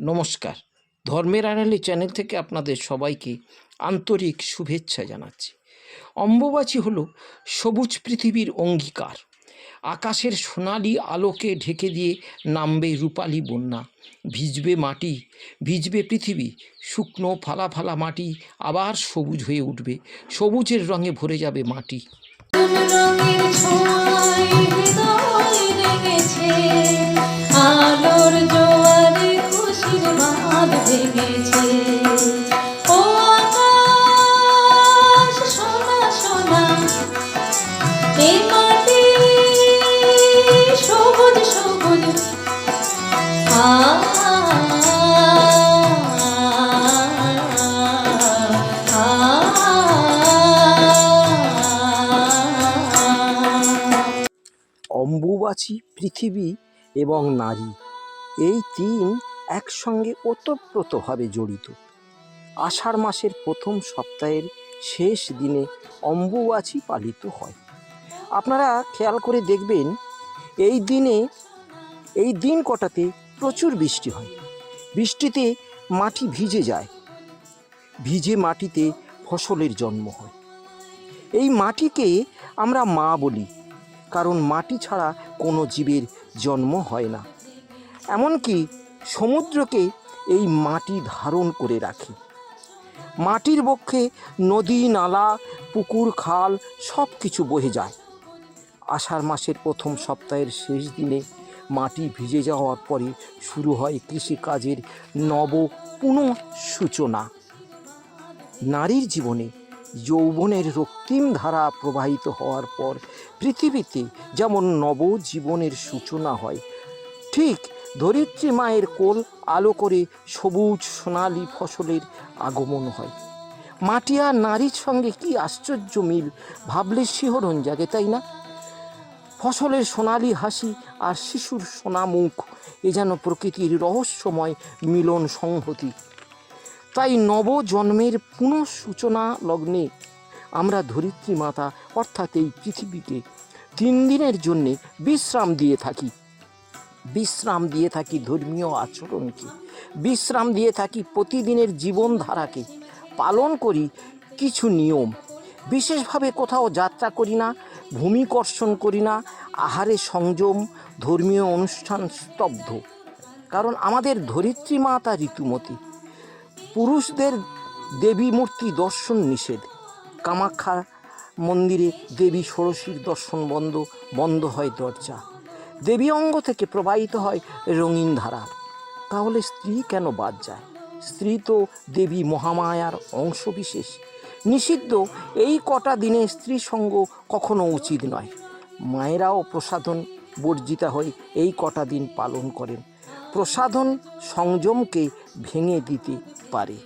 নমস্কার। ধর্মের আড়ালে চ্যানেল থেকে আপনাদের সবাইকে আন্তরিক শুভেচ্ছা জানাচ্ছি। অম্বুবাচী হলো সবুজ পৃথিবীর অঙ্গীকার। আকাশের সোনালি আলোকে ঢেকে দিয়ে নামবে রূপালি বন্যা, ভিজবে মাটি, ভিজবে পৃথিবী, শুকনো ফালা ফালা মাটি আবার সবুজ হয়ে উঠবে, সবুজের রঙে ভরে যাবে মাটি। আলোর জোয়ারে খুশির বাঁধ ভেঙেছে। ও আকাশ সোনা সোনা, এ মাটি সবুজ সবুজ। অম্বুবাচী, পৃথিবী এবং নারী, এই তিন একসঙ্গে ওতপ্রোতভাবে জড়িত। আষাঢ় মাসের প্রথম সপ্তাহের শেষ দিনে অম্বুবাচী পালিত হয়। আপনারা খেয়াল করে দেখবেন, এই দিন কটাতে প্রচুর বৃষ্টি হয়। বৃষ্টিতে মাটি ভিজে যায়, ভিজে মাটিতে ফসলের জন্ম হয়। এই মাটিকে আমরা মা বলি, কারণ মাটি ছাড়া কোনো জীবের জন্ম হয় না। এমনকি সমুদ্রকে এই মাটি ধারণ করে রাখে। মাটির বক্ষে নদী, নালা, পুকুর, খাল সব কিছু বয়ে যায়। আষাঢ় মাসের প্রথম সপ্তাহের শেষ দিনে মাটি ভিজে যাওয়ার পরে শুরু হয় কৃষিকাজের নব পুনঃসূচনা। নারীর জীবনে যৌবনের রক্তিম ধারা প্রবাহিত হওয়ার পর পৃথিবীতে যেমন নবজীবনের সূচনা হয়, ঠিক ধরিত্রী মায়ের কোল আলো করে সবুজ সোনালি ফসলের আগমন হয়। মাটি আর নারীর সঙ্গে কি আশ্চর্য মিল, ভাবলে শিহরণ জাগে, তাই না? ফসলের সোনালি হাসি আর শিশুর সোনা মুখ, এ যেন প্রকৃতির রহস্যময় মিলন সংহতি। তাই নবজন্মের পুনঃসূচনা লগ্নে আমরা ধরিত্রী মাতা অর্থাৎ এই পৃথিবীকে 3 দিনের জন্যে বিশ্রাম দিয়ে থাকি ধর্মীয় আচরণকে, বিশ্রাম দিয়ে থাকি প্রতিদিনের জীবনধারাকে, পালন করি কিছু নিয়ম। বিশেষভাবে কোথাও যাত্রা করি না, ভূমিকর্ষণ করি না, আহারে সংযম, ধর্মীয় অনুষ্ঠান স্তব্ধ। কারণ আমাদের ধরিত্রী মাতা ঋতুমতী। পুরুষদের দেবী মূর্তি দর্শন নিষেধ। কামাখ্যা মন্দিরে দেবী ষোড়শীর দর্শন বন্ধ হয় দরজা। দেবী অঙ্গ থেকে প্রবাহিত হয় রঙিন ধারা। তাহলে স্ত্রী কেন বাদ যায়? স্ত্রী তো দেবী মহামায়ার অংশবিশেষ। নিষিদ্ধ এই কটা দিনে স্ত্রী সঙ্গ কখনো উচিত নয়। মায়েরাও প্রসাধন বর্জিতা হয়ে এই কটা দিন পালন করেন। প্রসাধন সংযমকে ভেঙে দিতে পারে।